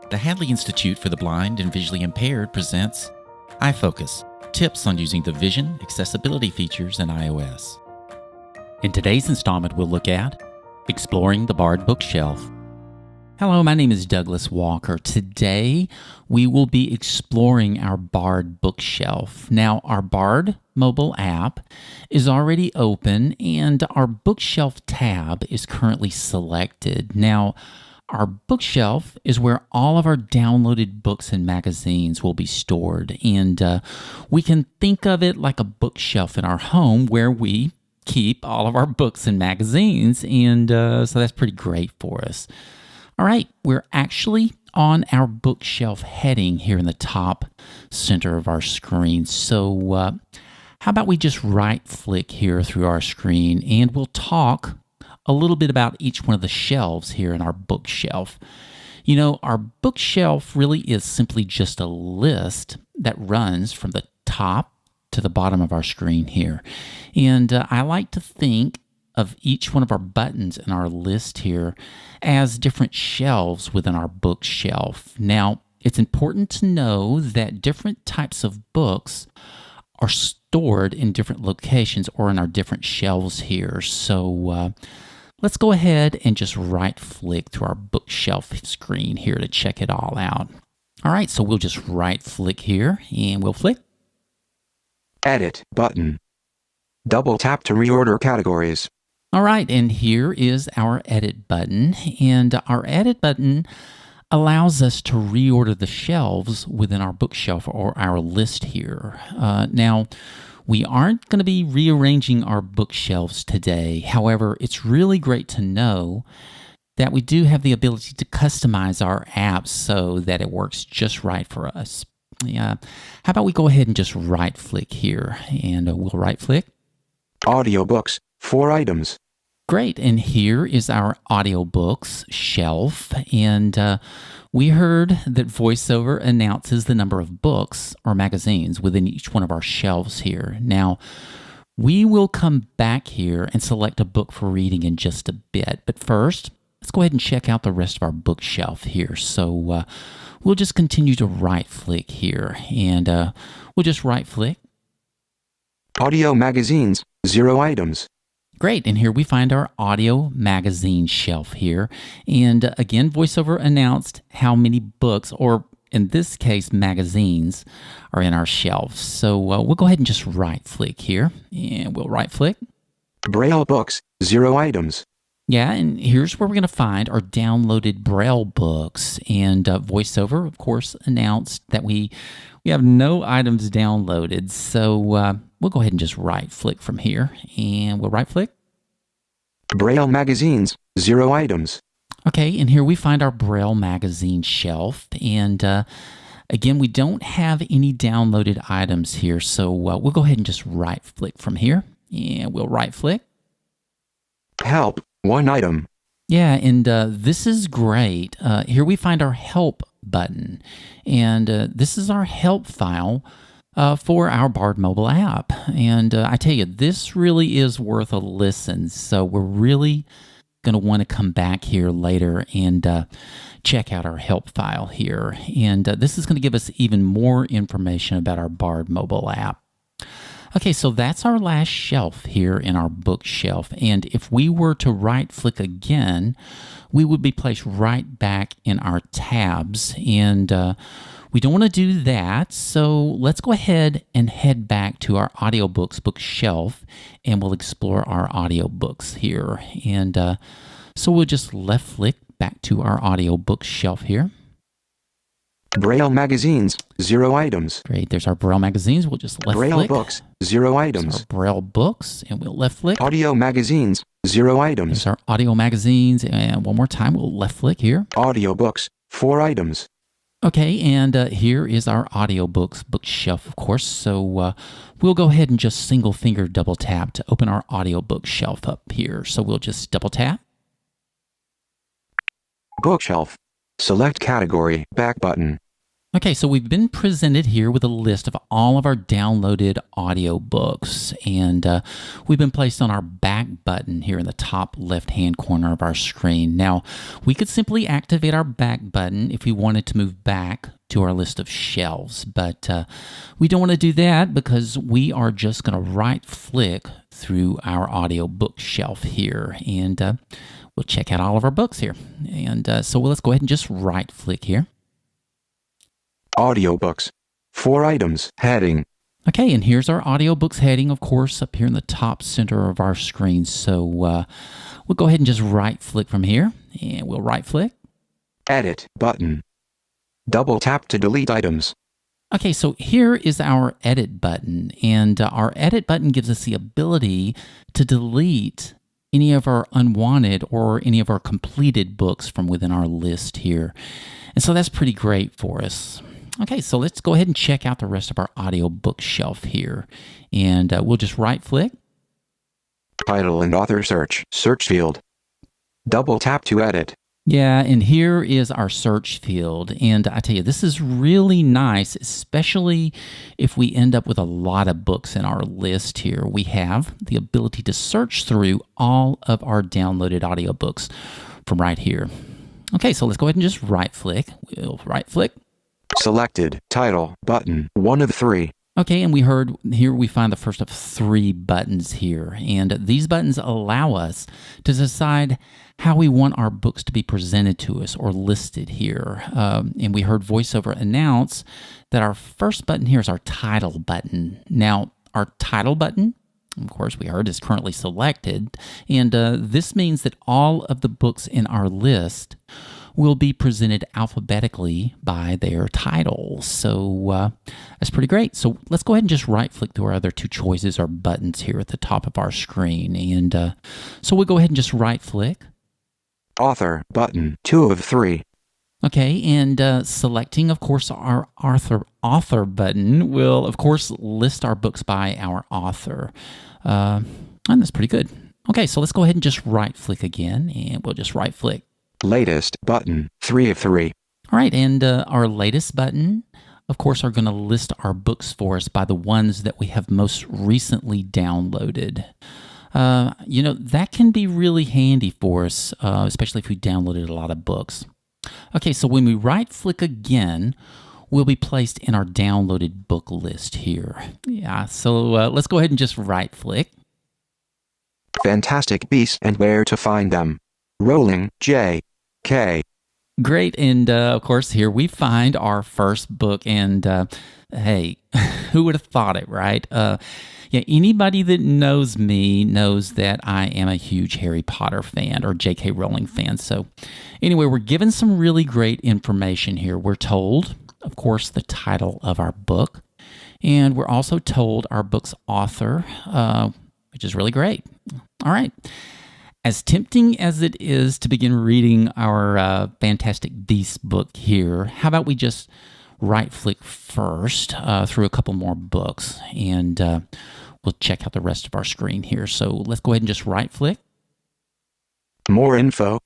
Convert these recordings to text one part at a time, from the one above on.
The Hadley Institute for the Blind and Visually Impaired presents iFocus, tips on using the vision accessibility features in iOS. In today's installment, we'll look at exploring the BARD bookshelf. Hello, my name is Douglas Walker. Today, we will be exploring our BARD bookshelf. Now, our BARD mobile app is already open and our bookshelf tab is currently selected. Now, our bookshelf is where all of our downloaded books and magazines will be stored, and we can think of it like a bookshelf in our home where we keep all of our books and magazines, and so that's pretty great for us. All right, we're actually on our bookshelf heading here in the top center of our screen. So how about we just right-click here through our screen, and we'll talk a little bit about each one of the shelves here in our bookshelf. You know, our bookshelf really is simply just a list that runs from the top to the bottom of our screen here. And I like to think of each one of our buttons in our list here as different shelves within our bookshelf. Now, it's important to know that different types of books are stored in different locations or in our different shelves here. So let's go ahead and just right-click through our bookshelf screen here to check it all out. All right, so we'll just right-click here and we'll flick. Edit button. Double tap to reorder categories. All right, and here is our edit button, and our edit button allows us to reorder the shelves within our bookshelf or our list here. Now, we aren't going to be rearranging our bookshelves today. However, it's really great to know that we do have the ability to customize our apps so that it works just right for us. How about we go ahead and just right-click here, and we'll right-click. Audiobooks, 4 items. Great, and here is our audiobooks shelf, and we heard that VoiceOver announces the number of books or magazines within each one of our shelves here. Now, we will come back here and select a book for reading in just a bit, but first, let's go ahead and check out the rest of our bookshelf here. So we'll just continue to right-click here, and we'll just right-click. Audio magazines, 0 items. Great, and here we find our audio magazine shelf here. And again, VoiceOver announced how many books, or in this case, magazines, are in our shelves. So we'll go ahead and just right-click here, and we'll right-click. Braille books, 0 items. Yeah, and here's where we're going to find our downloaded Braille books. And VoiceOver, of course, announced that we have no items downloaded. So we'll go ahead and just right-click from here, and we'll right-click. Braille magazines, 0 items. Okay, and here we find our Braille magazine shelf. And again, we don't have any downloaded items here. So we'll go ahead and just right-click from here, and we'll right-click. Help, 1 item. Yeah, and this is great. Here we find our help button, and this is our help file for our BARD mobile app. And I tell you, this really is worth a listen, so we're really going to want to come back here later and check out our help file here. And this is going to give us even more information about our BARD mobile app. Okay, so that's our last shelf here in our bookshelf, and if we were to right-click again, we would be placed right back in our tabs, and we don't want to do that, so let's go ahead and head back to our audiobooks bookshelf, and we'll explore our audiobooks here. And so we'll just left-click back to our audiobooks shelf here. Braille magazines, 0 items. Great, there's our Braille magazines. We'll just left-click. Braille books, 0 items. Our Braille books, and we'll left-click. Audio magazines, 0 items. There's our audio magazines, and one more time, we'll left-click here. Audiobooks, 4 items. Okay, and here is our audiobooks bookshelf, of course. So we'll go ahead and just single-finger double-tap to open our audiobook shelf up here. So we'll just double-tap. Bookshelf. Select category, back button. Okay, so we've been presented here with a list of all of our downloaded audiobooks, and we've been placed on our back button here in the top left-hand corner of our screen. Now, we could simply activate our back button if we wanted to move back to our list of shelves, but we don't want to do that because we are just going to right-click through our audiobook shelf here, and we'll check out all of our books here. And so let's go ahead and just right-click here. Audiobooks. 4 items. Heading. Okay, and here's our audiobooks heading, of course, up here in the top center of our screen. So we'll go ahead and just right-click from here, and we'll right-click. Edit button. Double tap to delete items. Okay, so here is our edit button, and our edit button gives us the ability to delete any of our unwanted or any of our completed books from within our list here. And so that's pretty great for us. Okay, so let's go ahead and check out the rest of our audiobook shelf here. And we'll just right-click. Title and author search. Search field. Double tap to edit. Yeah, and here is our search field. And I tell you, this is really nice, especially if we end up with a lot of books in our list here. We have the ability to search through all of our downloaded audiobooks from right here. Okay, so let's go ahead and just right-click. We'll right-click. Selected. Title. Button. 1 of 3. Okay, and we heard here we find the first of 3 buttons here. And these buttons allow us to decide how we want our books to be presented to us or listed here. And we heard VoiceOver announce that our first button here is our title button. Now, our title button, of course, we heard is currently selected. And this means that all of the books in our list will be presented alphabetically by their title. So that's pretty great. So let's go ahead and just right-click through our other 2 choices or buttons here at the top of our screen. And so we'll go ahead and just right-click. Author button. 2 of 3. Okay, and selecting, of course, our author button will, of course, list our books by our author. And that's pretty good. Okay, so let's go ahead and just right-click again, and we'll just right-click. Latest button. 3 of 3. All right, and our latest button, of course, are going to list our books for us by the ones that we have most recently downloaded. That can be really handy for us, especially if we downloaded a lot of books. Okay, so when we right-click again, we'll be placed in our downloaded book list here. Yeah, so let's go ahead and just right-click. Fantastic Beasts and Where to Find Them. Rowling, J.K. Great, and of course, here we find our first book, and hey, who would have thought it, right? Yeah, anybody that knows me knows that I am a huge Harry Potter fan or J.K. Rowling fan. So anyway, we're given some really great information here. We're told, of course, the title of our book, and we're also told our book's author, which is really great. All right. As tempting as it is to begin reading our Fantastic Beasts book here, how about we just right-click first through a couple more books, and we'll check out the rest of our screen here. So let's go ahead and just right-click. More info.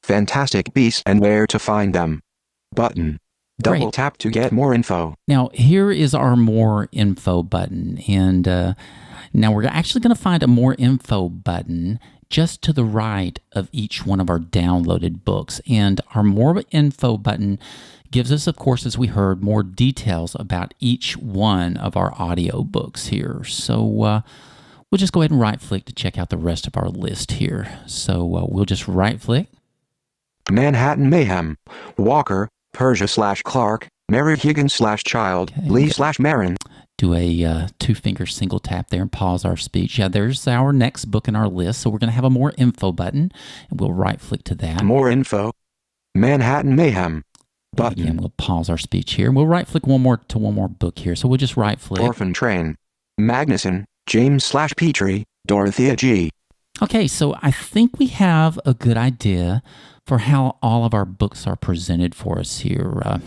Fantastic Beasts and Where to Find Them. Button. Double Great. tap to get more info. Now, here is our More Info button, and now we're actually going to find a More Info button just to the right of each one of our downloaded books. And our More Info button gives us, of course, as we heard, more details about each one of our audiobooks here. So we'll just go ahead and right-click to check out the rest of our list here. So we'll just right-click. Manhattan Mayhem. Walker, Persia/Clark, Mary Higgins/Child, Okay, Lee/Marin. Do a 2-finger single tap there and pause our speech. Yeah, there's our next book in our list. So we're going to have a More Info button, and we'll right-click to that. More info. Manhattan Mayhem. Button. Again, we'll pause our speech here. We'll right-click one more book here. So we'll just right-click. Orphan Train. Magnuson, James/Petrie, Dorothea G. Okay, so I think we have a good idea for how all of our books are presented for us here.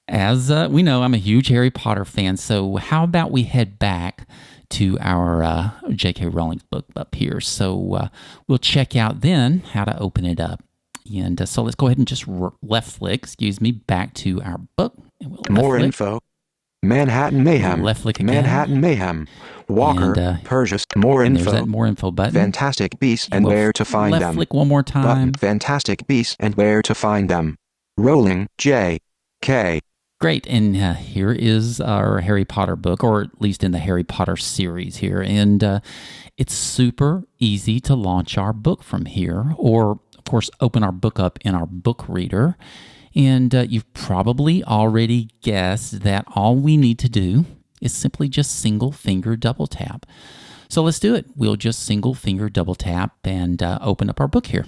As we know, I'm a huge Harry Potter fan, so how about we head back to our J.K. Rowling book up here. So we'll check out then how to open it up. And so let's go ahead and just left flick, back to our book. And we'll More info. Manhattan Mayhem. Left flick again. Manhattan Mayhem. Walker. And, Purchase. More and info. there's that more info button. Fantastic Beasts and we'll where to find left them. flick one more time. Button. Fantastic Beasts and where to find them. Rolling. J. K. Great, and here is our Harry Potter book, or at least in the Harry Potter series here. And it's super easy to launch our book from here, or of course open our book up in our book reader. And you've probably already guessed that all we need to do is simply just single finger double tap. So let's do it. We'll just single finger double tap and open up our book here.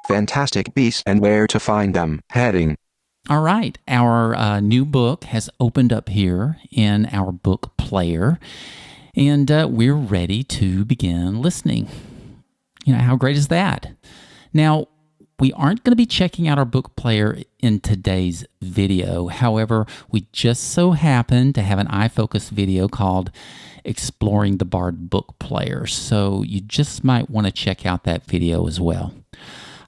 Fantastic Beasts and where to find them. Heading. All right, our new book has opened up here in our book player, and we're ready to begin listening. How great is that? Now, we aren't going to be checking out our book player in today's video. However, we just so happen to have an iFocus video called Exploring the BARD Book Player, so you just might want to check out that video as well.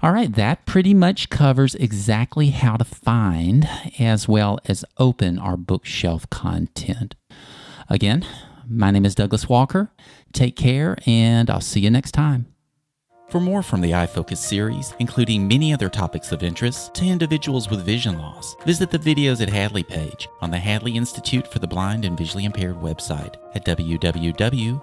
All right, that pretty much covers exactly how to find as well as open our bookshelf content. Again, my name is Douglas Walker. Take care, and I'll see you next time. For more from the iFocus series, including many other topics of interest to individuals with vision loss, visit the Videos at Hadley page on the Hadley Institute for the Blind and Visually Impaired website at www.hadley.edu.